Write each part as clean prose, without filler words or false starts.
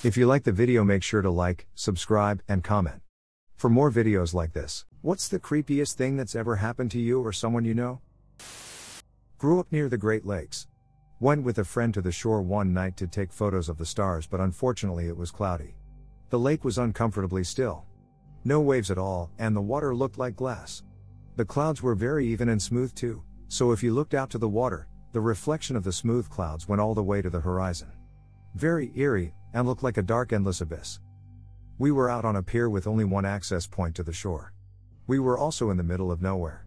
If you like the video, make sure to like, subscribe, and comment. For more videos like this. What's the creepiest thing that's ever happened to you or someone you know? Grew up near the Great Lakes. Went with a friend to the shore one night to take photos of the stars, but unfortunately it was cloudy. The lake was uncomfortably still. No waves at all, and the water looked like glass. The clouds were very even and smooth too, so if you looked out to the water, the reflection of the smooth clouds went all the way to the horizon. Very eerie, and looked like a dark endless abyss. We were out on a pier with only one access point to the shore. We were also in the middle of nowhere.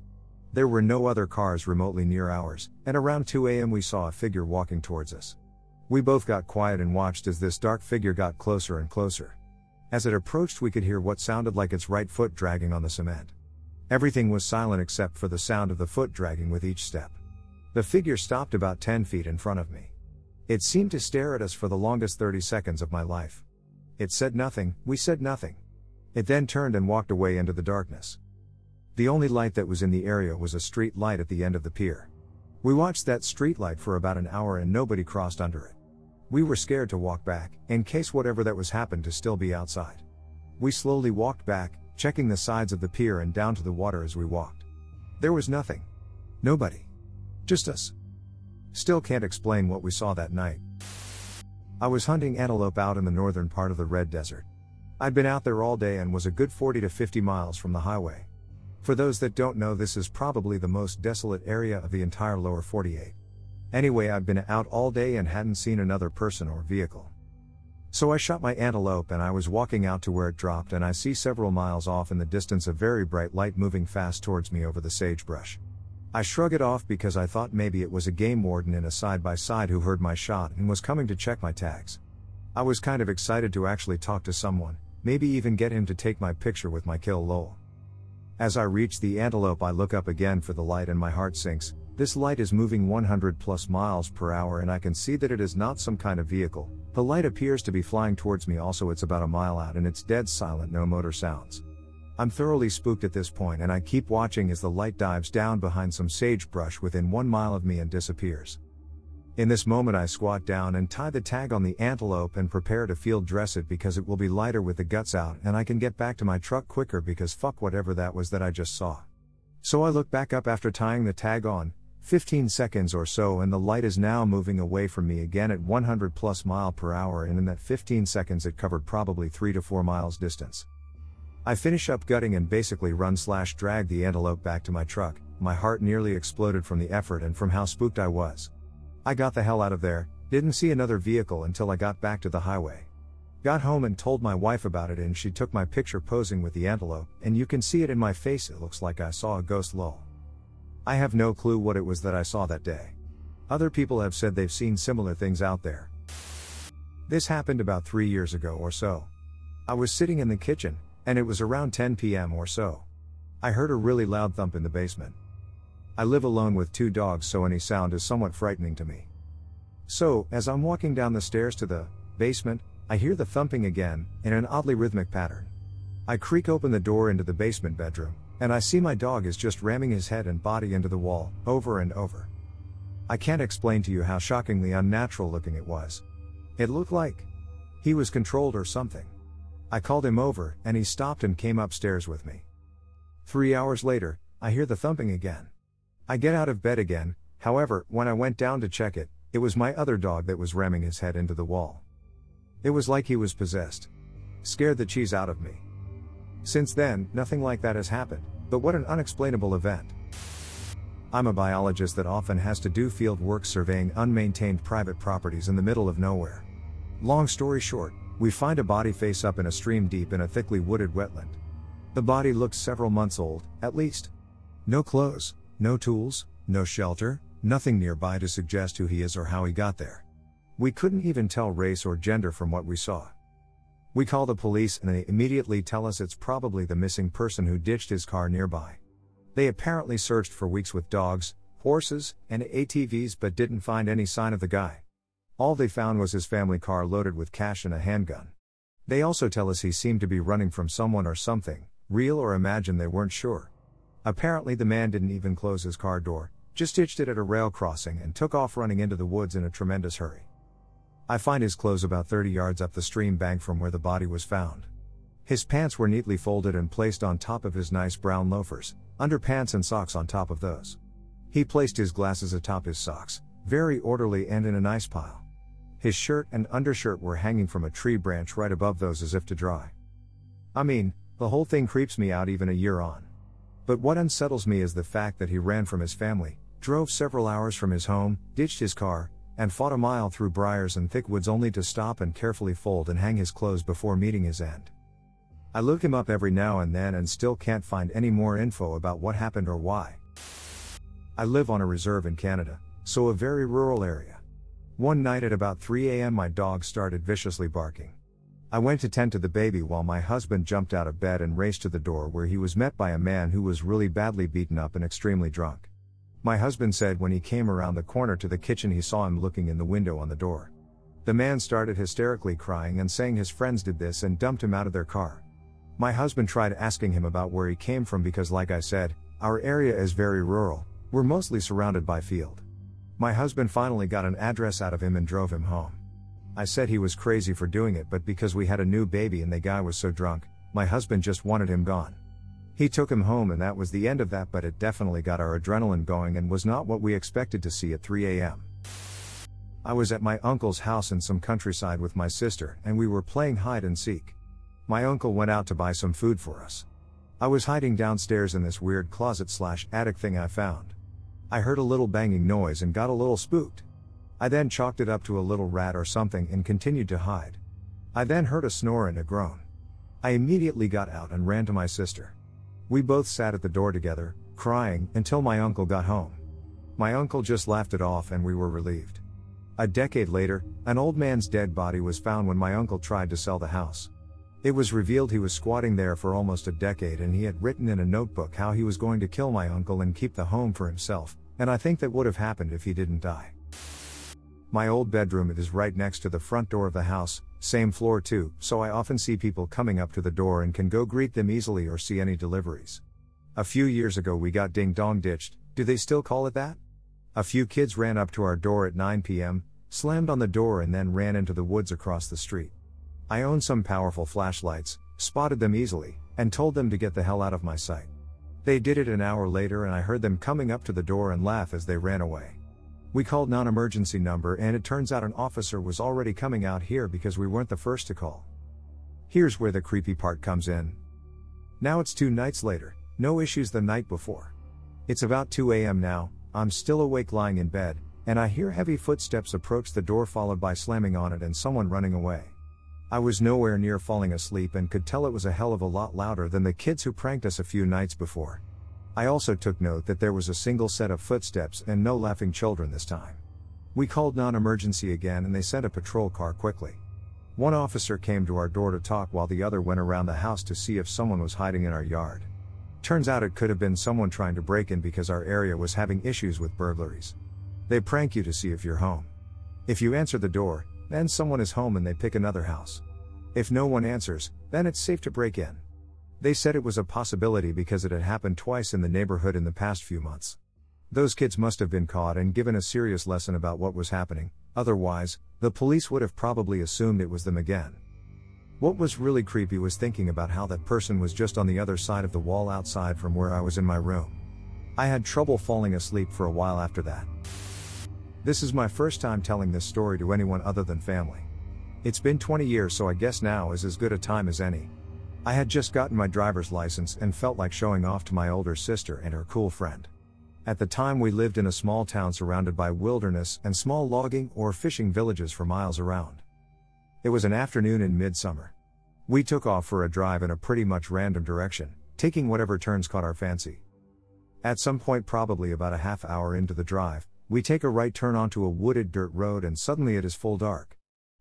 There were no other cars remotely near ours, and around 2 a.m. we saw a figure walking towards us. We both got quiet and watched as this dark figure got closer and closer. As it approached, we could hear what sounded like its right foot dragging on the cement. Everything was silent except for the sound of the foot dragging with each step. The figure stopped about 10 feet in front of me. It seemed to stare at us for the longest 30 seconds of my life. It said nothing, we said nothing. It then turned and walked away into the darkness. The only light that was in the area was a street light at the end of the pier. We watched that street light for about an hour and nobody crossed under it. We were scared to walk back, in case whatever that was happened to still be outside. We slowly walked back, checking the sides of the pier and down to the water as we walked. There was nothing. Nobody. Just us. Still can't explain what we saw that night. I was hunting antelope out in the northern part of the Red Desert. I'd been out there all day and was a good 40 to 50 miles from the highway. For those that don't know, this is probably the most desolate area of the entire lower 48. Anyway, I'd been out all day and hadn't seen another person or vehicle. So I shot my antelope and I was walking out to where it dropped, and I see several miles off in the distance a very bright light moving fast towards me over the sagebrush. I shrug it off because I thought maybe it was a game warden in a side-by-side who heard my shot and was coming to check my tags. I was kind of excited to actually talk to someone, maybe even get him to take my picture with my kill lol. As I reach the antelope, I look up again for the light and my heart sinks. This light is moving 100 plus miles per hour and I can see that it is not some kind of vehicle. The light appears to be flying towards me. Also, it's about a mile out and it's dead silent, no motor sounds. I'm thoroughly spooked at this point and I keep watching as the light dives down behind some sagebrush within 1 mile of me and disappears. In this moment I squat down and tie the tag on the antelope and prepare to field dress it because it will be lighter with the guts out and I can get back to my truck quicker because fuck whatever that was that I just saw. So I look back up after tying the tag on, 15 seconds or so, and the light is now moving away from me again at 100 plus mile per hour, and in that 15 seconds it covered probably 3 to 4 miles distance. I finish up gutting and basically run/drag the antelope back to my truck. My heart nearly exploded from the effort and from how spooked I was. I got the hell out of there, didn't see another vehicle until I got back to the highway. Got home and told my wife about it and she took my picture posing with the antelope, and you can see it in my face, it looks like I saw a ghost lol. I have no clue what it was that I saw that day. Other people have said they've seen similar things out there. This happened about 3 years ago or so. I was sitting in the kitchen, and it was around 10 p.m. or so. I heard a really loud thump in the basement. I live alone with 2 dogs, so any sound is somewhat frightening to me. So, as I'm walking down the stairs to the basement, I hear the thumping again, in an oddly rhythmic pattern. I creak open the door into the basement bedroom, and I see my dog is just ramming his head and body into the wall, over and over. I can't explain to you how shockingly unnatural looking it was. It looked like he was controlled or something. I called him over, and he stopped and came upstairs with me. 3 hours later, I hear the thumping again. I get out of bed again, however, when I went down to check it, it was my other dog that was ramming his head into the wall. It was like he was possessed. Scared the cheese out of me. Since then, nothing like that has happened, but what an unexplainable event. I'm a biologist that often has to do field work surveying unmaintained private properties in the middle of nowhere. Long story short, we find a body face up in a stream deep in a thickly wooded wetland. The body looks several months old, at least. No clothes, no tools, no shelter, nothing nearby to suggest who he is or how he got there. We couldn't even tell race or gender from what we saw. We call the police and they immediately tell us it's probably the missing person who ditched his car nearby. They apparently searched for weeks with dogs, horses, and ATVs but didn't find any sign of the guy. All they found was his family car loaded with cash and a handgun. They also tell us he seemed to be running from someone or something, real or imagined, they weren't sure. Apparently the man didn't even close his car door, Just ditched it at a rail crossing and took off running into the woods in a tremendous hurry. I find his clothes about 30 yards up the stream bank from where the body was found. His pants were neatly folded and placed on top of his nice brown loafers, underpants and socks on top of those. He placed his glasses atop his socks, very orderly and in a nice pile. His shirt and undershirt were hanging from a tree branch right above those as if to dry. I mean, the whole thing creeps me out even a year on. But what unsettles me is the fact that he ran from his family, drove several hours from his home, ditched his car, and fought a mile through briars and thick woods only to stop and carefully fold and hang his clothes before meeting his end. I look him up every now and then and still can't find any more info about what happened or why. I live on a reserve in Canada, so a very rural area. One night at about 3 a.m. my dog started viciously barking. I went to tend to the baby while my husband jumped out of bed and raced to the door where he was met by a man who was really badly beaten up and extremely drunk. My husband said when he came around the corner to the kitchen he saw him looking in the window on the door. The man started hysterically crying and saying his friends did this and dumped him out of their car. My husband tried asking him about where he came from because, like I said, our area is very rural, we're mostly surrounded by field. My husband finally got an address out of him and drove him home. I said he was crazy for doing it, but because we had a new baby and the guy was so drunk, my husband just wanted him gone. He took him home and that was the end of that, but it definitely got our adrenaline going and was not what we expected to see at 3 a.m. I was at my uncle's house in some countryside with my sister and we were playing hide and seek. My uncle went out to buy some food for us. I was hiding downstairs in this weird closet/attic thing I found. I heard a little banging noise and got a little spooked. I then chalked it up to a little rat or something and continued to hide. I then heard a snore and a groan. I immediately got out and ran to my sister. We both sat at the door together, crying, until my uncle got home. My uncle just laughed it off and we were relieved. A decade later, an old man's dead body was found when my uncle tried to sell the house. It was revealed he was squatting there for almost a decade and he had written in a notebook how he was going to kill my uncle and keep the home for himself, and I think that would have happened if he didn't die. My old bedroom is right next to the front door of the house, same floor too, so I often see people coming up to the door and can go greet them easily or see any deliveries. A few years ago we got ding-dong ditched, do they still call it that? A few kids ran up to our door at 9 p.m., slammed on the door and then ran into the woods across the street. I own some powerful flashlights, spotted them easily, and told them to get the hell out of my sight. They did it an hour later and I heard them coming up to the door and laugh as they ran away. We called non-emergency number and it turns out an officer was already coming out here because we weren't the first to call. Here's where the creepy part comes in. Now it's 2 nights later, no issues the night before. It's about 2 a.m. now, I'm still awake lying in bed, and I hear heavy footsteps approach the door followed by slamming on it and someone running away. I was nowhere near falling asleep and could tell it was a hell of a lot louder than the kids who pranked us a few nights before. I also took note that there was a single set of footsteps and no laughing children this time. We called non-emergency again and they sent a patrol car quickly. One officer came to our door to talk while the other went around the house to see if someone was hiding in our yard. Turns out it could have been someone trying to break in because our area was having issues with burglaries. They prank you to see if you're home. If you answer the door, then someone is home and they pick another house. If no one answers, then it's safe to break in. They said it was a possibility because it had happened twice in the neighborhood in the past few months. Those kids must have been caught and given a serious lesson about what was happening, otherwise, the police would have probably assumed it was them again. What was really creepy was thinking about how that person was just on the other side of the wall outside from where I was in my room. I had trouble falling asleep for a while after that. This is my first time telling this story to anyone other than family. It's been 20 years, so I guess now is as good a time as any. I had just gotten my driver's license and felt like showing off to my older sister and her cool friend. At the time we lived in a small town surrounded by wilderness and small logging or fishing villages for miles around. It was an afternoon in midsummer. We took off for a drive in a pretty much random direction, taking whatever turns caught our fancy. At some point, probably about a half hour into the drive, we take a right turn onto a wooded dirt road and suddenly it is full dark.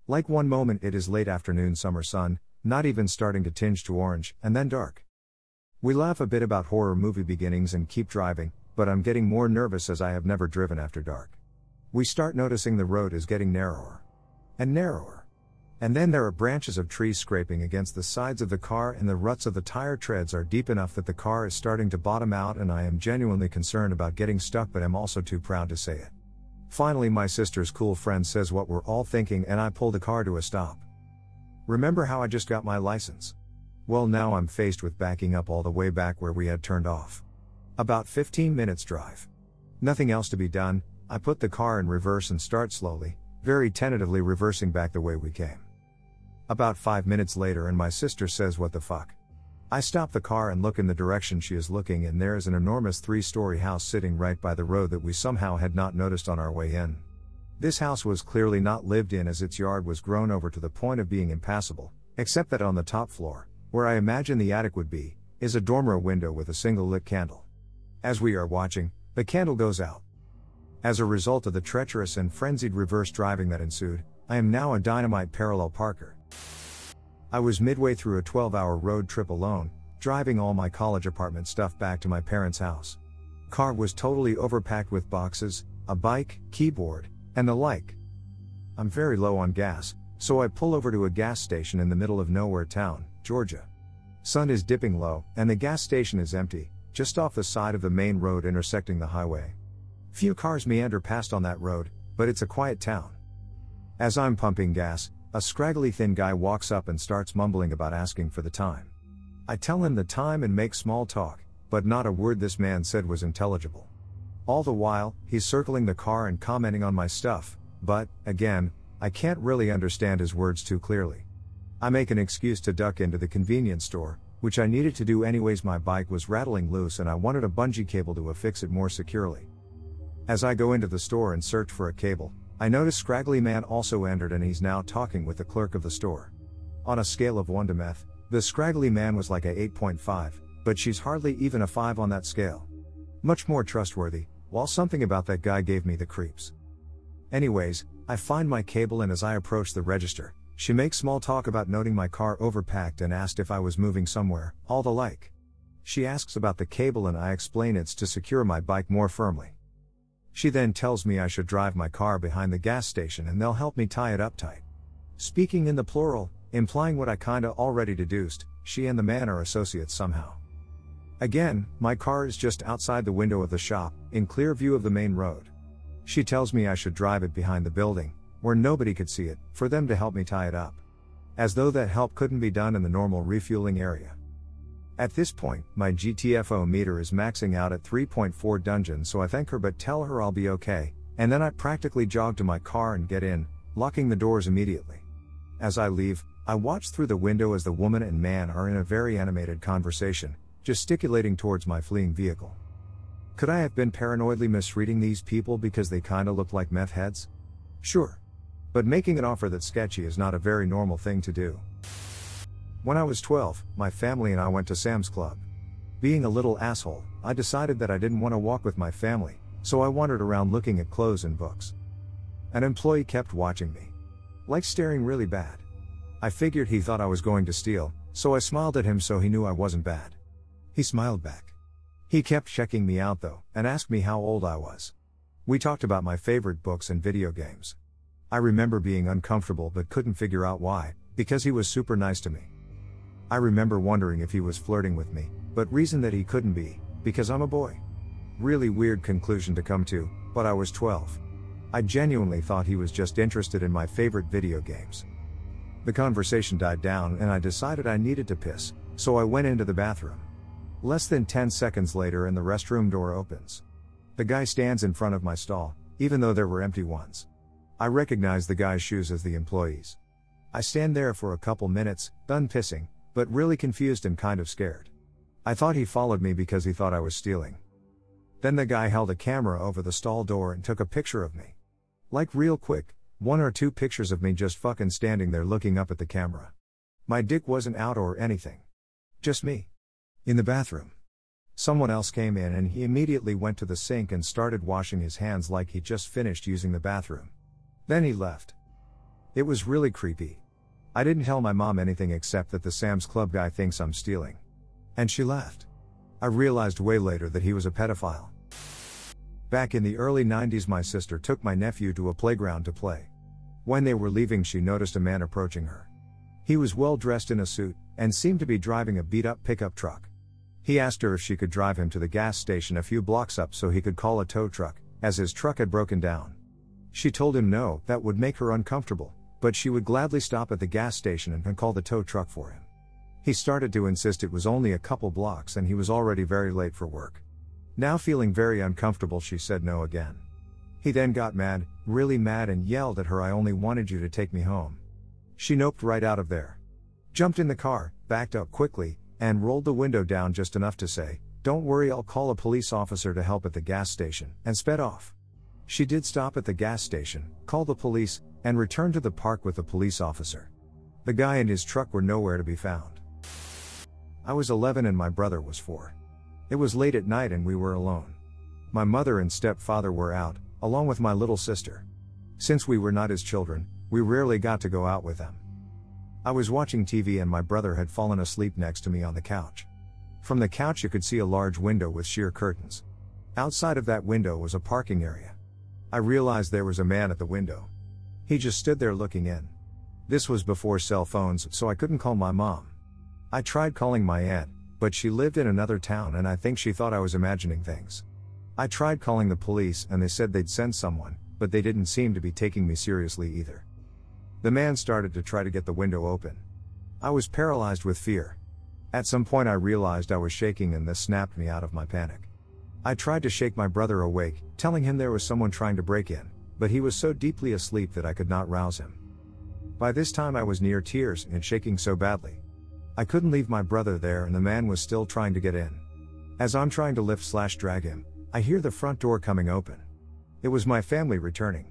Like one moment it is late afternoon summer sun, not even starting to tinge to orange, and then dark. We laugh a bit about horror movie beginnings and keep driving, but I'm getting more nervous as I have never driven after dark. We start noticing the road is getting narrower and narrower. And then there are branches of trees scraping against the sides of the car, and the ruts of the tire treads are deep enough that the car is starting to bottom out, and I am genuinely concerned about getting stuck, but am also too proud to say it. Finally, my sister's cool friend says what we're all thinking, and I pull the car to a stop. Remember how I just got my license? Well, now I'm faced with backing up all the way back where we had turned off. About 15 minutes drive. Nothing else to be done. I put the car in reverse and start slowly, very tentatively reversing back the way we came. About 5 minutes later, and my sister says, "What the fuck?" I stop the car and look in the direction she is looking, and there is an enormous 3-story house sitting right by the road that we somehow had not noticed on our way in. This house was clearly not lived in, as its yard was grown over to the point of being impassable, except that on the top floor, where I imagine the attic would be, is a dormer window with a single lit candle. As we are watching, the candle goes out. As a result of the treacherous and frenzied reverse driving that ensued, I am now a dynamite parallel parker. I was midway through a 12-hour road trip alone, driving all my college apartment stuff back to my parents' house. Car was totally overpacked with boxes, a bike, keyboard, and the like. I'm very low on gas, so I pull over to a gas station in the middle of nowhere town, Georgia. Sun is dipping low, and the gas station is empty, just off the side of the main road intersecting the highway. Few cars meander past on that road, but it's a quiet town. As I'm pumping gas, a scraggly thin guy walks up and starts mumbling about asking for the time. I tell him the time and make small talk, but not a word this man said was intelligible. All the while, he's circling the car and commenting on my stuff, but, again, I can't really understand his words too clearly. I make an excuse to duck into the convenience store, which I needed to do anyways. My bike was rattling loose and I wanted a bungee cable to affix it more securely. As I go into the store and search for a cable, I notice Scraggly Man also entered, and he's now talking with the clerk of the store. On a scale of 1 to meth, the Scraggly Man was like a 8.5, but she's hardly even a 5 on that scale. Much more trustworthy, while something about that guy gave me the creeps. Anyways, I find my cable, and as I approach the register, she makes small talk about noting my car overpacked and asked if I was moving somewhere, all the like. She asks about the cable and I explain it's to secure my bike more firmly. She then tells me I should drive my car behind the gas station and they'll help me tie it up tight. Speaking in the plural, implying what I kinda already deduced, she and the man are associates somehow. Again, my car is just outside the window of the shop, in clear view of the main road. She tells me I should drive it behind the building, where nobody could see it, for them to help me tie it up. As though that help couldn't be done in the normal refueling area. At this point, my GTFO meter is maxing out at 3.4 dungeons, so I thank her but tell her I'll be okay, and then I practically jog to my car and get in, locking the doors immediately. As I leave, I watch through the window as the woman and man are in a very animated conversation, gesticulating towards my fleeing vehicle. Could I have been paranoidly misreading these people because they kinda look like meth heads? Sure. But making an offer that's sketchy is not a very normal thing to do. When I was 12, my family and I went to Sam's Club. Being a little asshole, I decided that I didn't want to walk with my family, so I wandered around looking at clothes and books. An employee kept watching me. Like staring really bad. I figured he thought I was going to steal, so I smiled at him so he knew I wasn't bad. He smiled back. He kept checking me out though, and asked me how old I was. We talked about my favorite books and video games. I remember being uncomfortable but couldn't figure out why, because he was super nice to me. I remember wondering if he was flirting with me, but reasoned that he couldn't be, because I'm a boy. Really weird conclusion to come to, but I was 12. I genuinely thought he was just interested in my favorite video games. The conversation died down and I decided I needed to piss, so I went into the bathroom. Less than 10 seconds later and the restroom door opens. The guy stands in front of my stall, even though there were empty ones. I recognize the guy's shoes as the employee's. I stand there for a couple minutes, done pissing, but really confused and kind of scared. I thought he followed me because he thought I was stealing. Then the guy held a camera over the stall door and took a picture of me. Like real quick, 1 or 2 pictures of me just fucking standing there looking up at the camera. My dick wasn't out or anything. Just me. In the bathroom. Someone else came in and he immediately went to the sink and started washing his hands like he just finished using the bathroom. Then he left. It was really creepy. I didn't tell my mom anything except that the Sam's Club guy thinks I'm stealing. And she left. I realized way later that he was a pedophile. Back in the early 90s my sister took my nephew to a playground to play. When they were leaving, she noticed a man approaching her. He was well dressed in a suit, and seemed to be driving a beat-up pickup truck. He asked her if she could drive him to the gas station a few blocks up so he could call a tow truck, as his truck had broken down. She told him no, that would make her uncomfortable, but she would gladly stop at the gas station and call the tow truck for him. He started to insist it was only a couple blocks and he was already very late for work. Now feeling very uncomfortable, she said no again. He then got mad, really mad, and yelled at her, "I only wanted you to take me home." She noped right out of there. Jumped in the car, backed up quickly, and rolled the window down just enough to say, "Don't worry, I'll call a police officer to help at the gas station," and sped off. She did stop at the gas station, call the police, and return to the park with the police officer. The guy and his truck were nowhere to be found. I was 11 and my brother was 4. It was late at night and we were alone. My mother and stepfather were out, along with my little sister. Since we were not his children, we rarely got to go out with them. I was watching TV and my brother had fallen asleep next to me on the couch. From the couch you could see a large window with sheer curtains. Outside of that window was a parking area. I realized there was a man at the window. He just stood there looking in. This was before cell phones, so I couldn't call my mom. I tried calling my aunt, but she lived in another town and I think she thought I was imagining things. I tried calling the police and they said they'd send someone, but they didn't seem to be taking me seriously either. The man started to try to get the window open. I was paralyzed with fear. At some point I realized I was shaking and this snapped me out of my panic. I tried to shake my brother awake, telling him there was someone trying to break in, but he was so deeply asleep that I could not rouse him. By this time I was near tears and shaking so badly. I couldn't leave my brother there and the man was still trying to get in. As I'm trying to lift/drag him, I hear the front door coming open. It was my family returning.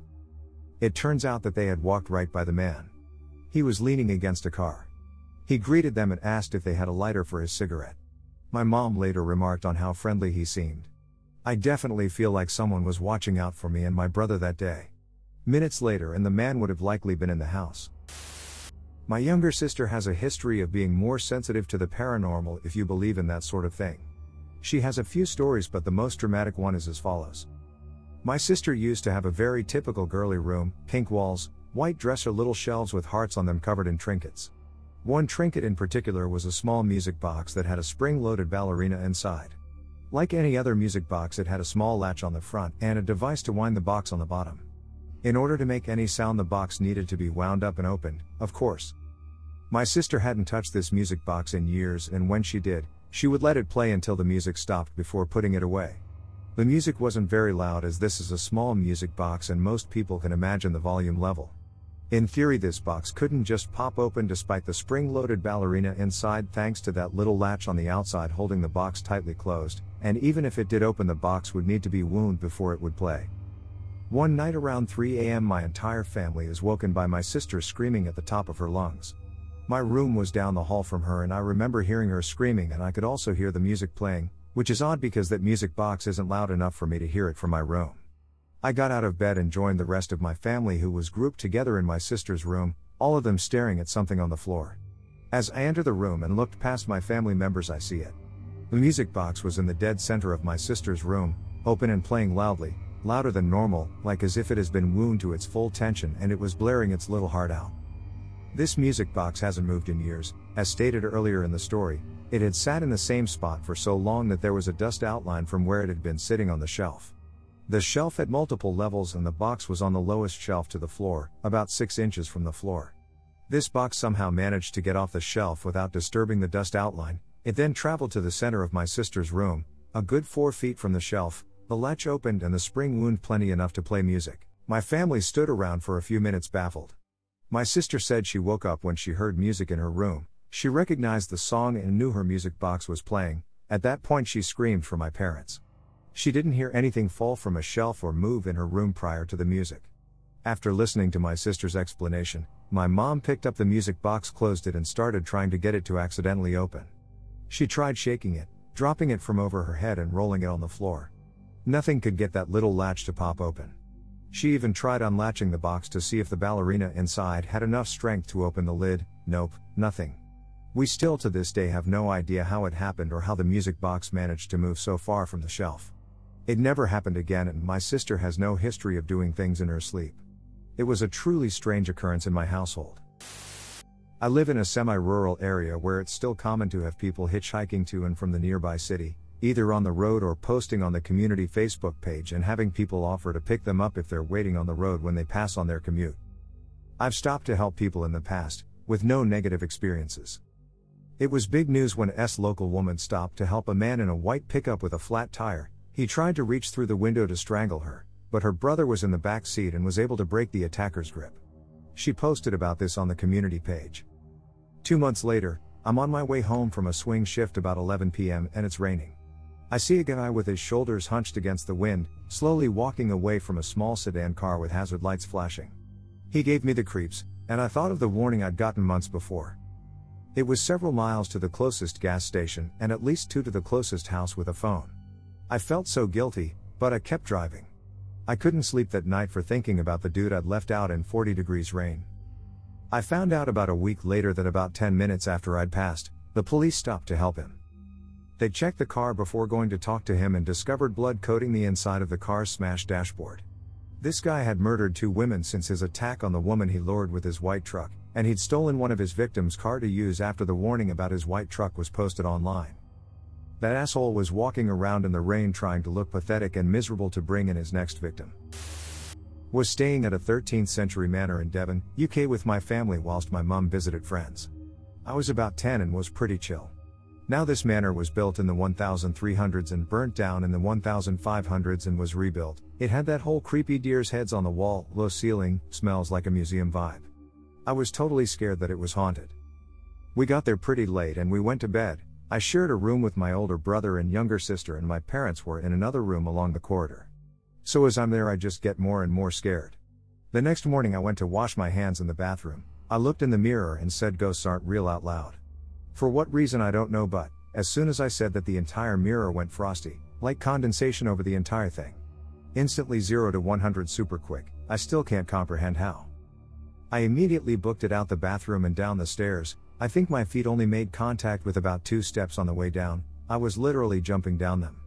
It turns out that they had walked right by the man. He was leaning against a car. He greeted them and asked if they had a lighter for his cigarette. My mom later remarked on how friendly he seemed. I definitely feel like someone was watching out for me and my brother that day. Minutes later and the man would have likely been in the house. My younger sister has a history of being more sensitive to the paranormal, if you believe in that sort of thing. She has a few stories, but the most dramatic one is as follows. My sister used to have a very typical girly room, pink walls, white dresser, little shelves with hearts on them covered in trinkets. One trinket in particular was a small music box that had a spring-loaded ballerina inside. Like any other music box, it had a small latch on the front and a device to wind the box on the bottom. In order to make any sound, the box needed to be wound up and opened, of course. My sister hadn't touched this music box in years, and when she did, she would let it play until the music stopped before putting it away. The music wasn't very loud, as this is a small music box and most people can imagine the volume level. In theory, this box couldn't just pop open despite the spring-loaded ballerina inside, thanks to that little latch on the outside holding the box tightly closed, and even if it did open, the box would need to be wound before it would play. One night around 3 a.m. my entire family is woken by my sister screaming at the top of her lungs. My room was down the hall from her and I remember hearing her screaming, and I could also hear the music playing, which is odd because that music box isn't loud enough for me to hear it from my room. I got out of bed and joined the rest of my family, who was grouped together in my sister's room, all of them staring at something on the floor. As I enter the room and looked past my family members, I see it. The music box was in the dead center of my sister's room, open and playing loudly, louder than normal, like as if it has been wound to its full tension and it was blaring its little heart out. This music box hasn't moved in years. As stated earlier in the story, it had sat in the same spot for so long that there was a dust outline from where it had been sitting on the shelf. The shelf had multiple levels and the box was on the lowest shelf to the floor, about 6 inches from the floor. This box somehow managed to get off the shelf without disturbing the dust outline. It then traveled to the center of my sister's room, a good 4 feet from the shelf. The latch opened and the spring wound plenty enough to play music. My family stood around for a few minutes baffled. My sister said she woke up when she heard music in her room. She recognized the song and knew her music box was playing. At that point she screamed for my parents. She didn't hear anything fall from a shelf or move in her room prior to the music. After listening to my sister's explanation, my mom picked up the music box, closed it and started trying to get it to accidentally open. She tried shaking it, dropping it from over her head and rolling it on the floor. Nothing could get that little latch to pop open. She even tried unlatching the box to see if the ballerina inside had enough strength to open the lid. Nope, nothing. We still to this day have no idea how it happened or how the music box managed to move so far from the shelf. It never happened again and my sister has no history of doing things in her sleep. It was a truly strange occurrence in my household. I live in a semi-rural area where it's still common to have people hitchhiking to and from the nearby city, either on the road or posting on the community Facebook page and having people offer to pick them up if they're waiting on the road when they pass on their commute. I've stopped to help people in the past, with no negative experiences. It was big news when a local woman stopped to help a man in a white pickup with a flat tire. He tried to reach through the window to strangle her, but her brother was in the back seat and was able to break the attacker's grip. She posted about this on the community page. 2 months later, I'm on my way home from a swing shift about 11 p.m. and it's raining. I see a guy with his shoulders hunched against the wind, slowly walking away from a small sedan car with hazard lights flashing. He gave me the creeps, and I thought of the warning I'd gotten months before. It was several miles to the closest gas station and at least 2 to the closest house with a phone. I felt so guilty, but I kept driving. I couldn't sleep that night for thinking about the dude I'd left out in 40 degrees rain. I found out about a week later that about 10 minutes after I'd passed, the police stopped to help him. They checked the car before going to talk to him and discovered blood coating the inside of the car's smashed dashboard. This guy had murdered 2 women since his attack on the woman he lured with his white truck, and he'd stolen one of his victims' car to use after the warning about his white truck was posted online. That asshole was walking around in the rain trying to look pathetic and miserable to bring in his next victim. Was staying at a 13th century manor in Devon, UK with my family whilst my mum visited friends. I was about 10 and was pretty chill. Now this manor was built in the 1300s and burnt down in the 1500s and was rebuilt. It had that whole creepy deer's heads on the wall, low ceiling, smells like a museum vibe. I was totally scared that it was haunted. We got there pretty late and we went to bed. I shared a room with my older brother and younger sister and my parents were in another room along the corridor. So as I'm there I just get more and more scared. The next morning I went to wash my hands in the bathroom. I looked in the mirror and said ghosts aren't real out loud. For what reason I don't know, but as soon as I said that the entire mirror went frosty, like condensation over the entire thing. Instantly 0 to 100 super quick. I still can't comprehend how. I immediately booked it out the bathroom and down the stairs. I think my feet only made contact with about 2 steps on the way down. I was literally jumping down them.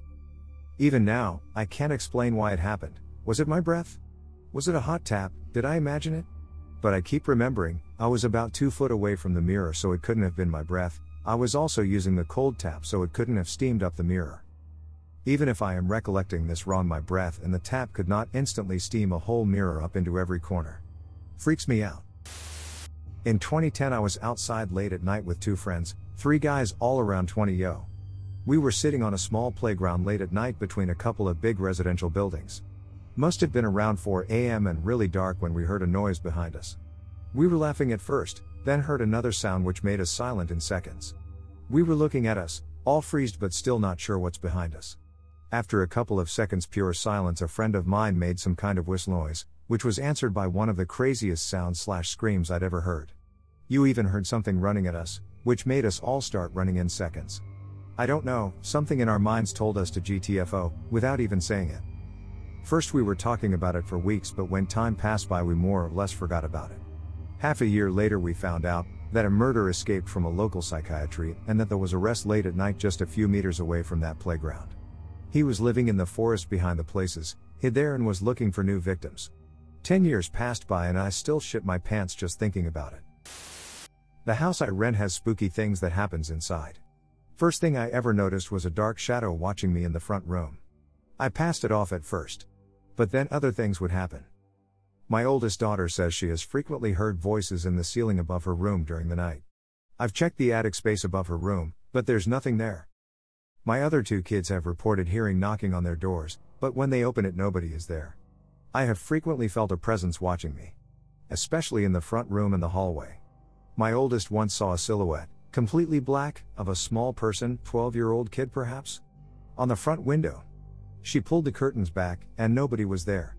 Even now, I can't explain why it happened. Was it my breath? Was it a hot tap? Did I imagine it? But I keep remembering, I was about 2 foot away from the mirror so it couldn't have been my breath. I was also using the cold tap so it couldn't have steamed up the mirror. Even if I am recollecting this wrong, my breath and the tap could not instantly steam a whole mirror up into every corner. Freaks me out. In 2010 I was outside late at night with 2 friends, 3 guys all around 20 yo. We were sitting on a small playground late at night between a couple of big residential buildings. Must have been around 4 a.m. and really dark when we heard a noise behind us. We were laughing at first, then heard another sound which made us silent in seconds. We were looking at us, all freezed but still not sure what's behind us. After a couple of seconds pure silence, a friend of mine made some kind of whistle noise, which was answered by one of the craziest sounds/screams I'd ever heard. You even heard something running at us, which made us all start running in seconds. I don't know, something in our minds told us to GTFO, without even saying it. First we were talking about it for weeks, but when time passed by we more or less forgot about it. Half a year later we found out that a murder escaped from a local psychiatry and that there was arrest late at night just a few meters away from that playground. He was living in the forest behind the places, hid there and was looking for new victims. 10 years passed by and I still shit my pants just thinking about it. The house I rent has spooky things that happens inside. First thing I ever noticed was a dark shadow watching me in the front room. I passed it off at first. But then other things would happen. My oldest daughter says she has frequently heard voices in the ceiling above her room during the night. I've checked the attic space above her room, but there's nothing there. My other 2 kids have reported hearing knocking on their doors, but when they open it nobody is there. I have frequently felt a presence watching me. Especially in the front room and the hallway. My oldest once saw a silhouette, completely black, of a small person, 12-year-old kid perhaps, on the front window. She pulled the curtains back, and nobody was there.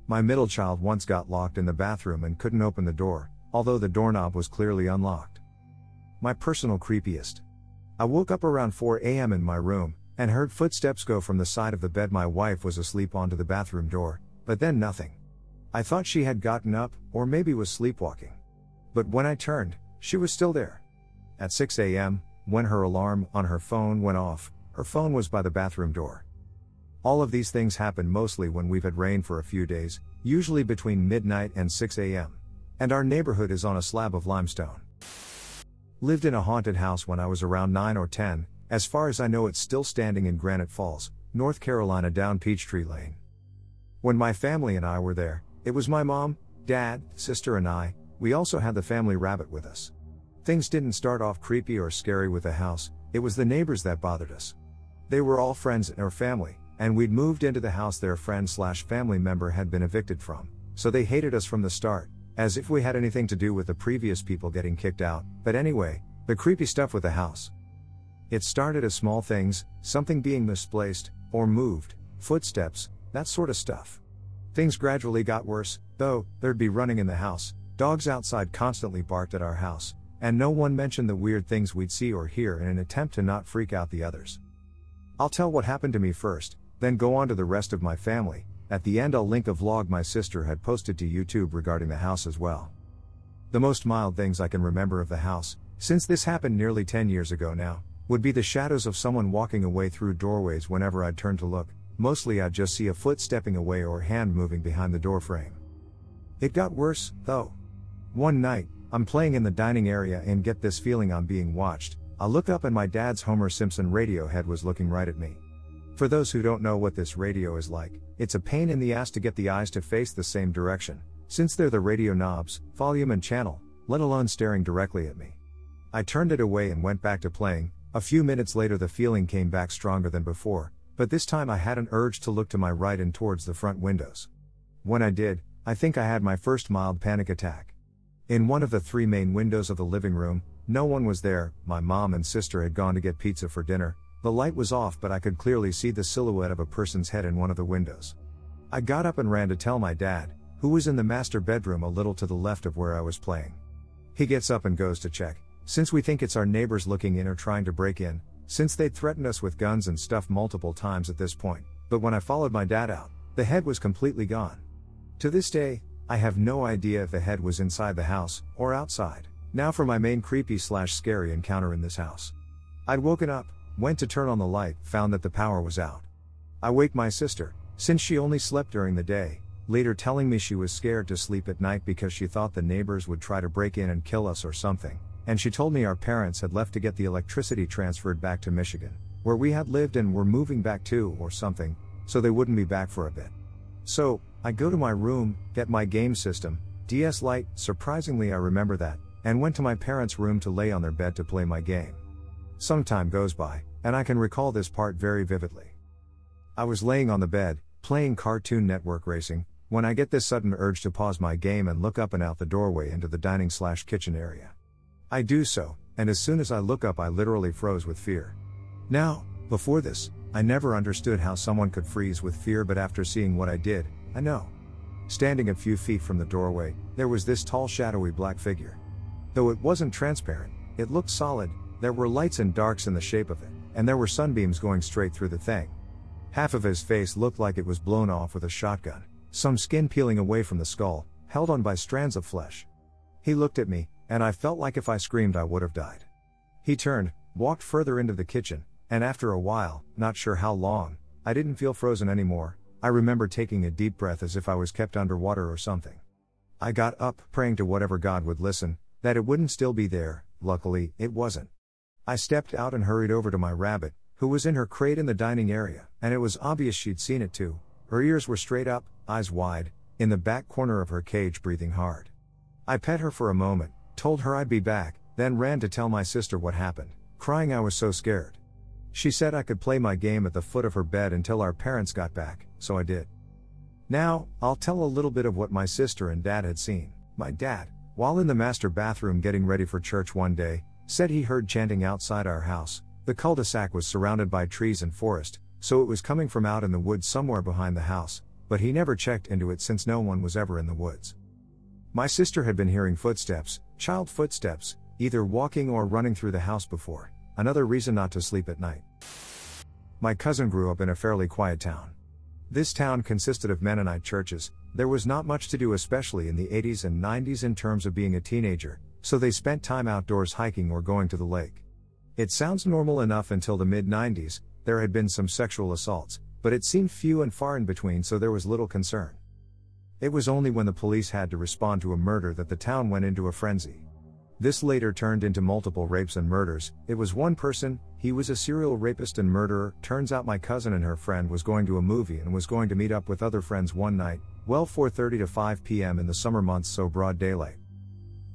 My middle child once got locked in the bathroom and couldn't open the door, although the doorknob was clearly unlocked. My personal creepiest. I woke up around 4 a.m. in my room, and heard footsteps go from the side of the bed. My wife was asleep onto the bathroom door, but then nothing. I thought she had gotten up, or maybe was sleepwalking. But when I turned, she was still there. At 6 a.m., when her alarm on her phone went off, her phone was by the bathroom door. All of these things happen mostly when we've had rain for a few days, usually between midnight and 6 a.m. And our neighborhood is on a slab of limestone. Lived in a haunted house when I was around 9 or 10, as far as I know it's still standing in Granite Falls, North Carolina down Peachtree Lane. When my family and I were there, it was my mom, dad, sister and I. We also had the family rabbit with us. Things didn't start off creepy or scary with the house, it was the neighbors that bothered us. They were all friends in our family, and we'd moved into the house their friend/family member had been evicted from, so they hated us from the start, as if we had anything to do with the previous people getting kicked out. But anyway, the creepy stuff with the house. It started as small things, something being misplaced, or moved, footsteps, that sort of stuff. Things gradually got worse, though. There'd be running in the house, dogs outside constantly barked at our house, and no one mentioned the weird things we'd see or hear in an attempt to not freak out the others. I'll tell what happened to me first, then go on to the rest of my family. At the end I'll link a vlog my sister had posted to YouTube regarding the house as well. The most mild things I can remember of the house, since this happened nearly 10 years ago now, would be the shadows of someone walking away through doorways whenever I'd turn to look. Mostly I'd just see a foot stepping away or hand moving behind the door frame. It got worse, though. One night, I'm playing in the dining area and get this feeling I'm being watched. I look up and my dad's Homer Simpson radio head was looking right at me. For those who don't know what this radio is like, it's a pain in the ass to get the eyes to face the same direction, since they're the radio knobs, volume and channel, let alone staring directly at me. I turned it away and went back to playing. A few minutes later the feeling came back stronger than before, but this time I had an urge to look to my right and towards the front windows. When I did, I think I had my first mild panic attack. In one of the 3 main windows of the living room, no one was there. My mom and sister had gone to get pizza for dinner. The light was off, but I could clearly see the silhouette of a person's head in one of the windows. I got up and ran to tell my dad, who was in the master bedroom a little to the left of where I was playing. He gets up and goes to check, since we think it's our neighbors looking in or trying to break in, since they'd threatened us with guns and stuff multiple times at this point. But when I followed my dad out, the head was completely gone. To this day, I have no idea if the head was inside the house or outside. Now for my main creepy/scary encounter in this house. I'd woken up, went to turn on the light, found that the power was out. I wake my sister, since she only slept during the day, later telling me she was scared to sleep at night because she thought the neighbors would try to break in and kill us or something, and she told me our parents had left to get the electricity transferred back to Michigan, where we had lived and were moving back to or something, so they wouldn't be back for a bit. So, I go to my room, get my game system, DS Lite, surprisingly I remember that, and went to my parents' room to lay on their bed to play my game. Some time goes by, and I can recall this part very vividly. I was laying on the bed, playing Cartoon Network Racing, when I get this sudden urge to pause my game and look up and out the doorway into the dining/kitchen area. I do so, and as soon as I look up I literally froze with fear. Now, before this, I never understood how someone could freeze with fear, but after seeing what I did, I know. Standing a few feet from the doorway, there was this tall shadowy black figure. Though it wasn't transparent, it looked solid. There were lights and darks in the shape of it, and there were sunbeams going straight through the thing. Half of his face looked like it was blown off with a shotgun, some skin peeling away from the skull, held on by strands of flesh. He looked at me, and I felt like if I screamed I would have died. He turned, walked further into the kitchen, and after a while, not sure how long, I didn't feel frozen anymore. I remember taking a deep breath as if I was kept underwater or something. I got up, praying to whatever God would listen, that it wouldn't still be there. Luckily, it wasn't. I stepped out and hurried over to my rabbit, who was in her crate in the dining area, and it was obvious she'd seen it too. Her ears were straight up, eyes wide, in the back corner of her cage, breathing hard. I pet her for a moment, told her I'd be back, then ran to tell my sister what happened, crying I was so scared. She said I could play my game at the foot of her bed until our parents got back, so I did. Now, I'll tell a little bit of what my sister and dad had seen. My dad, while in the master bathroom getting ready for church one day, said he heard chanting outside our house. The cul-de-sac was surrounded by trees and forest, so it was coming from out in the woods somewhere behind the house, but he never checked into it since no one was ever in the woods. My sister had been hearing footsteps, child footsteps, either walking or running through the house before, another reason not to sleep at night. My cousin grew up in a fairly quiet town. This town consisted of Mennonite churches. There was not much to do, especially in the 80s and 90s in terms of being a teenager, so they spent time outdoors hiking or going to the lake. It sounds normal enough until the mid-90s. There had been some sexual assaults, but it seemed few and far in between, so there was little concern. It was only when the police had to respond to a murder that the town went into a frenzy. This later turned into multiple rapes and murders. It was one person, he was a serial rapist and murderer. Turns out my cousin and her friend was going to a movie and was going to meet up with other friends one night, well 4:30 to 5 p.m. in the summer months, so broad daylight.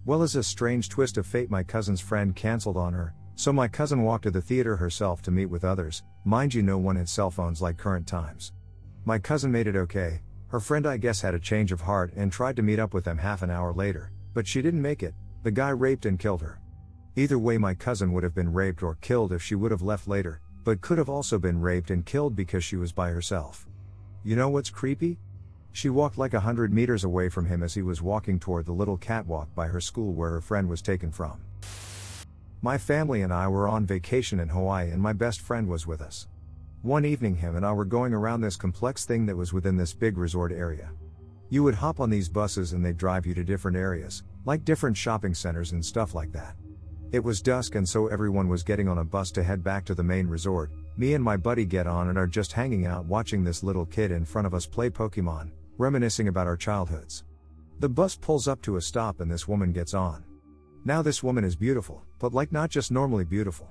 Well, as a strange twist of fate, my cousin's friend cancelled on her, so my cousin walked to the theater herself to meet with others. Mind you, no one had cell phones like current times. My cousin made it okay. Her friend, I guess, had a change of heart and tried to meet up with them half an hour later, but she didn't make it. The guy raped and killed her. Either way, my cousin would have been raped or killed if she would have left later, but could have also been raped and killed because she was by herself. You know what's creepy? She walked like 100 meters away from him as he was walking toward the little catwalk by her school where her friend was taken from. My family and I were on vacation in Hawaii and my best friend was with us. One evening him and I were going around this complex thing that was within this big resort area. You would hop on these buses and they'd drive you to different areas, like different shopping centers and stuff like that. It was dusk and so everyone was getting on a bus to head back to the main resort. Me and my buddy get on and are just hanging out watching this little kid in front of us play Pokemon, reminiscing about our childhoods. The bus pulls up to a stop and this woman gets on. Now this woman is beautiful, but like not just normally beautiful.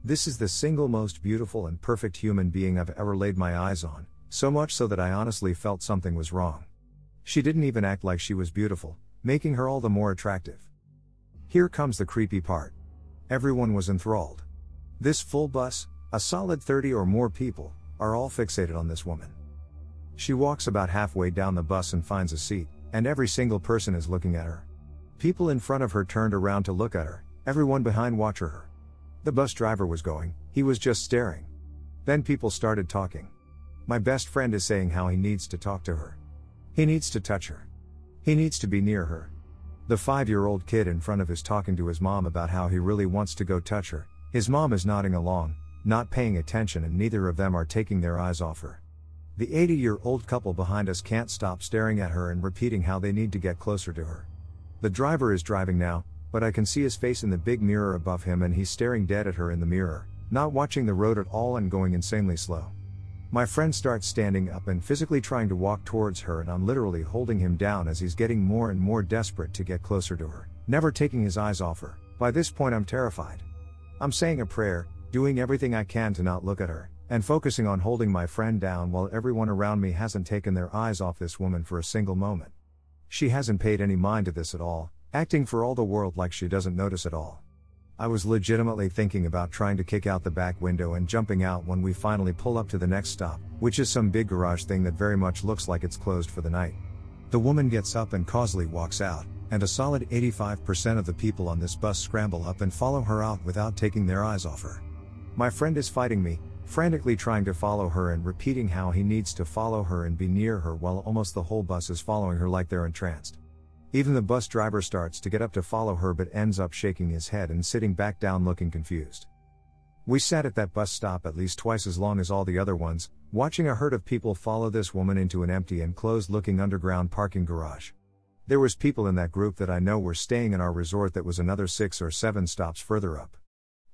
This is the single most beautiful and perfect human being I've ever laid my eyes on, so much so that I honestly felt something was wrong. She didn't even act like she was beautiful, making her all the more attractive. Here comes the creepy part. Everyone was enthralled. This full bus, a solid 30 or more people, are all fixated on this woman. She walks about halfway down the bus and finds a seat, and every single person is looking at her. People in front of her turned around to look at her, everyone behind watched her. The bus driver was going, he was just staring. Then people started talking. My best friend is saying how he needs to talk to her. He needs to touch her. He needs to be near her. The 5-year-old kid in front of is talking to his mom about how he really wants to go touch her. His mom is nodding along, not paying attention, and neither of them are taking their eyes off her. The 80-year-old couple behind us can't stop staring at her and repeating how they need to get closer to her. The driver is driving now, but I can see his face in the big mirror above him and he's staring dead at her in the mirror, not watching the road at all and going insanely slow. My friend starts standing up and physically trying to walk towards her and I'm literally holding him down as he's getting more and more desperate to get closer to her, never taking his eyes off her. By this point I'm terrified. I'm saying a prayer, doing everything I can to not look at her, and focusing on holding my friend down while everyone around me hasn't taken their eyes off this woman for a single moment. She hasn't paid any mind to this at all, acting for all the world like she doesn't notice at all. I was legitimately thinking about trying to kick out the back window and jumping out when we finally pull up to the next stop, which is some big garage thing that very much looks like it's closed for the night. The woman gets up and causally walks out, and a solid 85% of the people on this bus scramble up and follow her out without taking their eyes off her. My friend is fighting me, frantically trying to follow her and repeating how he needs to follow her and be near her while almost the whole bus is following her like they're entranced. Even the bus driver starts to get up to follow her but ends up shaking his head and sitting back down looking confused. We sat at that bus stop at least twice as long as all the other ones, watching a herd of people follow this woman into an empty and closed-looking underground parking garage. There was people in that group that I know were staying in our resort that was another 6 or 7 stops further up.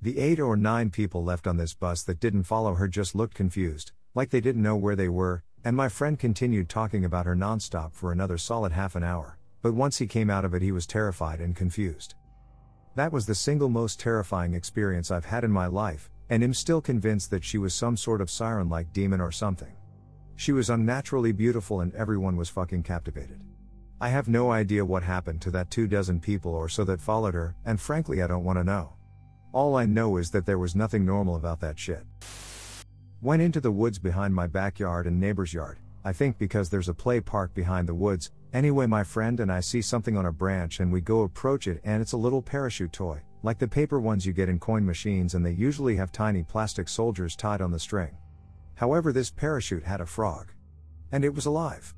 The 8 or 9 people left on this bus that didn't follow her just looked confused, like they didn't know where they were, and my friend continued talking about her nonstop for another solid half an hour. But once he came out of it he was terrified and confused. That was the single most terrifying experience I've had in my life, and I'm still convinced that she was some sort of siren-like demon or something. She was unnaturally beautiful and everyone was fucking captivated. I have no idea what happened to that 24 people or so that followed her, and frankly I don't want to know. All I know is that there was nothing normal about that shit. Went into the woods behind my backyard and neighbor's yard, I think because there's a play park behind the woods. Anyway, my friend and I see something on a branch and we go approach it and it's a little parachute toy, like the paper ones you get in coin machines, and they usually have tiny plastic soldiers tied on the string. However, this parachute had a frog. And it was alive.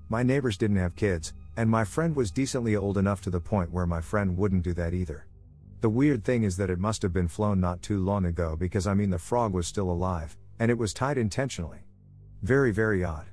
My neighbors didn't have kids, and my friend was decently old enough to the point where my friend wouldn't do that either. The weird thing is that it must have been flown not too long ago because the frog was still alive, and it was tied intentionally. Very, very odd.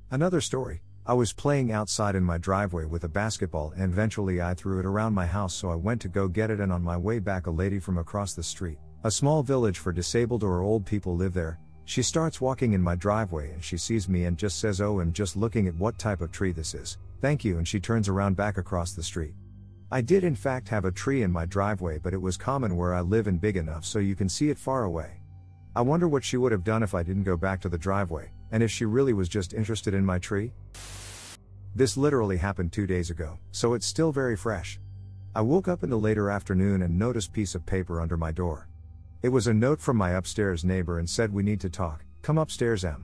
Another story. I was playing outside in my driveway with a basketball and eventually I threw it around my house, so I went to go get it, and on my way back a lady from across the street, a small village for disabled or old people live there, She starts walking in my driveway and she sees me and just says, "Oh, I'm just looking at what type of tree this is. Thank you," and she turns around back across the street. I did in fact have a tree in my driveway, but it was common where I live and big enough so you can see it far away. I wonder what she would have done if I didn't go back to the driveway, and if she really was just interested in my tree. This literally happened 2 days ago, so it's still very fresh. I woke up in the later afternoon and noticed a piece of paper under my door. It was a note from my upstairs neighbor and said, "We need to talk, come upstairs, M."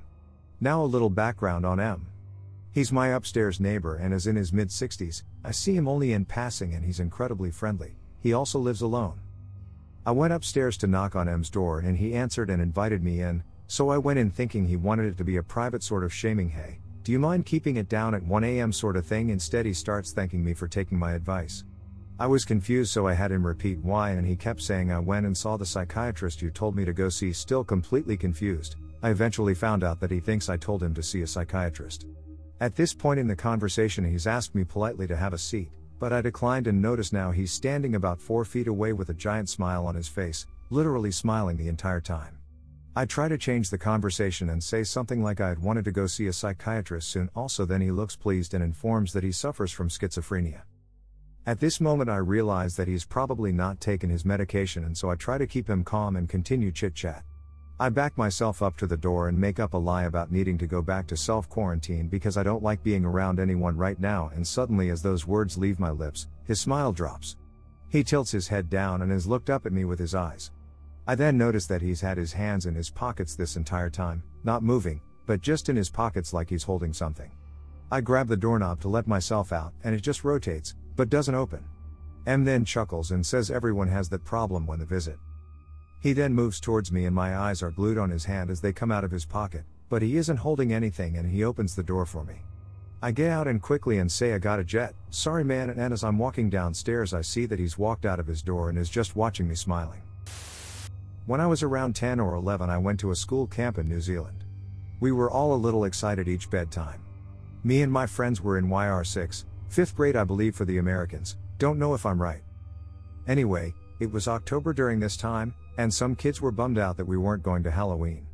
Now a little background on M. He's my upstairs neighbor and is in his mid-60s, I see him only in passing and he's incredibly friendly. He also lives alone. I went upstairs to knock on M's door and he answered and invited me in, so I went in thinking he wanted it to be a private sort of shaming, "Hey, do you mind keeping it down at 1 a.m. sort of thing?" Instead he starts thanking me for taking my advice. I was confused, so I had him repeat why, and he kept saying, "I went and saw the psychiatrist you told me to go see." Still completely confused, I eventually found out that he thinks I told him to see a psychiatrist. At this point in the conversation he's asked me politely to have a seat, but I declined and notice now he's standing about 4 feet away with a giant smile on his face, literally smiling the entire time. I try to change the conversation and say something like I had wanted to go see a psychiatrist soon also, then he looks pleased and informs that he suffers from schizophrenia. At this moment I realize that he's probably not taken his medication, and so I try to keep him calm and continue chit-chat. I back myself up to the door and make up a lie about needing to go back to self-quarantine because I don't like being around anyone right now, and suddenly as those words leave my lips, his smile drops. He tilts his head down and has looked up at me with his eyes. I then notice that he's had his hands in his pockets this entire time, not moving, but just in his pockets like he's holding something. I grab the doorknob to let myself out and it just rotates, but doesn't open. M then chuckles and says everyone has that problem when they visit. He then moves towards me and my eyes are glued on his hand as they come out of his pocket, but he isn't holding anything and he opens the door for me. I get out and quickly and say, "I got a jet, sorry man," and as I'm walking downstairs I see that he's walked out of his door and is just watching me smiling. When I was around 10 or 11 I went to a school camp in New Zealand. We were all a little excited each bedtime. Me and my friends were in YR6, 5th grade I believe for the Americans, don't know if I'm right. Anyway, it was October during this time, and some kids were bummed out that we weren't going to Halloween.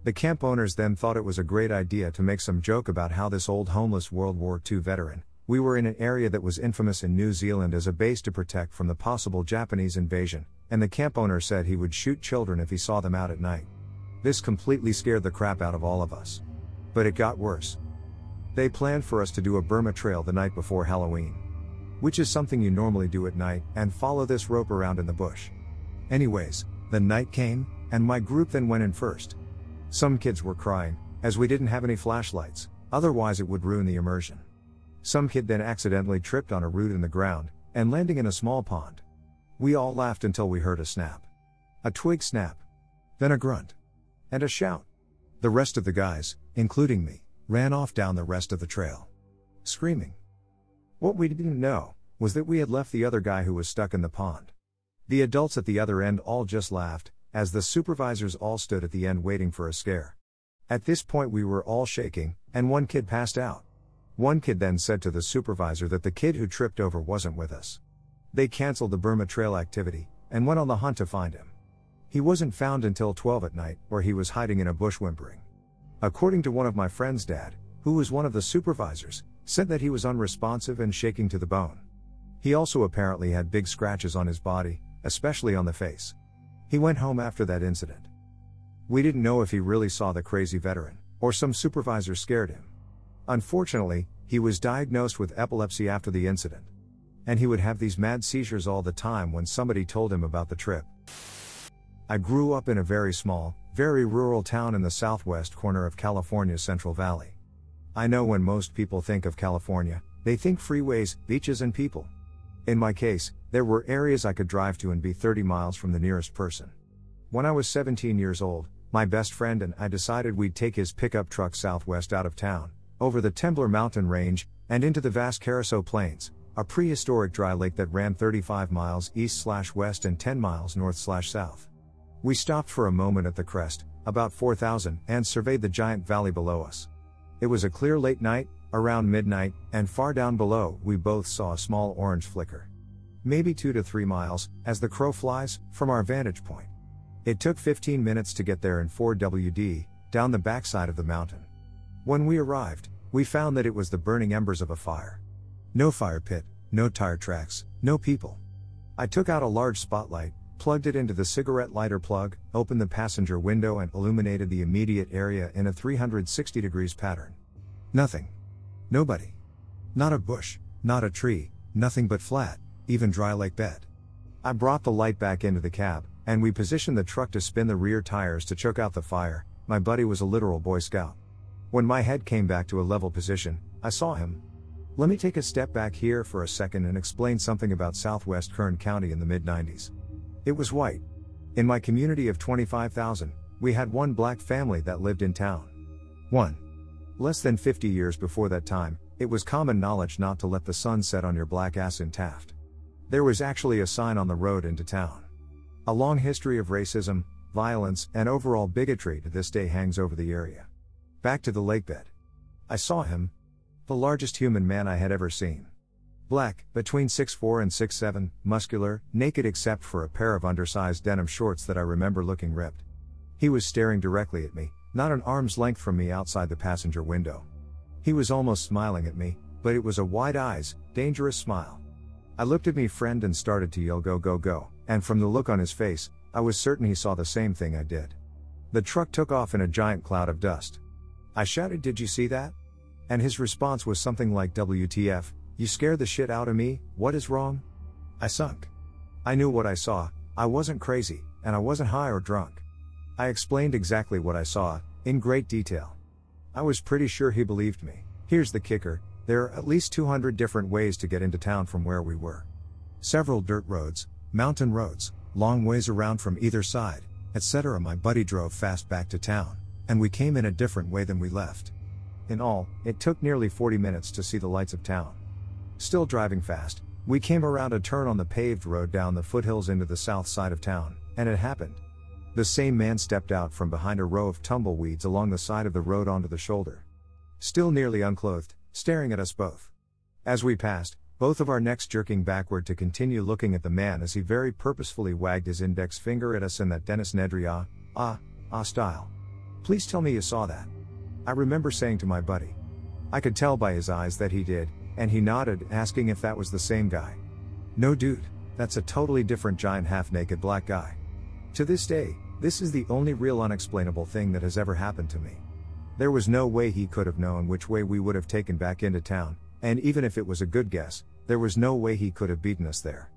The camp owners then thought it was a great idea to make some joke about how this old homeless World War II veteran, we were in an area that was infamous in New Zealand as a base to protect from the possible Japanese invasion, and the camp owner said he would shoot children if he saw them out at night. This completely scared the crap out of all of us. But it got worse. They planned for us to do a Burma trail the night before Halloween, which is something you normally do at night, and follow this rope around in the bush. Anyways, the night came, and my group then went in first. Some kids were crying, as we didn't have any flashlights, otherwise it would ruin the immersion. Some kid then accidentally tripped on a root in the ground, and landing in a small pond. We all laughed until we heard a snap. A twig snap. Then a grunt. And a shout. The rest of the guys, including me, ran off down the rest of the trail, screaming. What we didn't know was that we had left the other guy who was stuck in the pond. The adults at the other end all just laughed, as the supervisors all stood at the end waiting for a scare. At this point we were all shaking, and one kid passed out. One kid then said to the supervisor that the kid who tripped over wasn't with us. They canceled the Burma Trail activity, and went on the hunt to find him. He wasn't found until 12 at night, where he was hiding in a bush whimpering. According to one of my friend's dad, who was one of the supervisors, said that he was unresponsive and shaking to the bone. He also apparently had big scratches on his body, especially on the face. He went home after that incident. We didn't know if he really saw the crazy veteran, or some supervisor scared him. Unfortunately, he was diagnosed with epilepsy after the incident. And he would have these mad seizures all the time when somebody told him about the trip. I grew up in a very small, very rural town in the southwest corner of California's Central Valley. I know when most people think of California, they think freeways, beaches and people. In my case, there were areas I could drive to and be 30 miles from the nearest person. When I was 17 years old, my best friend and I decided we'd take his pickup truck southwest out of town, over the Temblor mountain range, and into the vast Carasso Plains, a prehistoric dry lake that ran 35 miles east/west and 10 miles north/south. We stopped for a moment at the crest, about 4,000, and surveyed the giant valley below us. It was a clear late night, around midnight, and far down below, we both saw a small orange flicker. Maybe 2 to 3 miles, as the crow flies, from our vantage point. It took 15 minutes to get there in 4WD, down the backside of the mountain. When we arrived, we found that it was the burning embers of a fire. No fire pit, no tire tracks, no people. I took out a large spotlight, plugged it into the cigarette lighter plug, opened the passenger window and illuminated the immediate area in a 360 degrees pattern. Nothing. Nobody. Not a bush, not a tree, nothing but flat, even dry lake bed. I brought the light back into the cab, and we positioned the truck to spin the rear tires to choke out the fire. My buddy was a literal Boy Scout. When my head came back to a level position, I saw him. Let me take a step back here for a second and explain something about southwest Kern County in the mid-90s. It was white. In my community of 25,000, we had one black family that lived in town. One. Less than 50 years before that time, it was common knowledge not to let the sun set on your black ass in Taft. There was actually a sign on the road into town. A long history of racism, violence, and overall bigotry to this day hangs over the area. Back to the lake bed. I saw him. The largest human man I had ever seen. Black, between 6'4" and 6'7", muscular, naked except for a pair of undersized denim shorts that I remember looking ripped. He was staring directly at me, not an arm's length from me outside the passenger window. He was almost smiling at me, but it was a wide eyes, dangerous smile. I looked at me friend and started to yell go go go, and from the look on his face, I was certain he saw the same thing I did. The truck took off in a giant cloud of dust. I shouted, "Did you see that?" And his response was something like, "WTF, you scared the shit out of me, what is wrong?" I sunk. I knew what I saw, I wasn't crazy, and I wasn't high or drunk. I explained exactly what I saw, in great detail. I was pretty sure he believed me. Here's the kicker, there are at least 200 different ways to get into town from where we were. Several dirt roads, mountain roads, long ways around from either side, etc. My buddy drove fast back to town, and we came in a different way than we left. In all, it took nearly 40 minutes to see the lights of town. Still driving fast, we came around a turn on the paved road down the foothills into the south side of town, and it happened. The same man stepped out from behind a row of tumbleweeds along the side of the road onto the shoulder. Still nearly unclothed, staring at us both. As we passed, both of our necks jerking backward to continue looking at the man as he very purposefully wagged his index finger at us in that Dennis Nedry style. "Please tell me you saw that." I remember saying to my buddy. I could tell by his eyes that he did, and he nodded, asking if that was the same guy. "No dude, that's a totally different giant half-naked black guy." To this day, this is the only real unexplainable thing that has ever happened to me. There was no way he could have known which way we would have taken back into town, and even if it was a good guess, there was no way he could have beaten us there.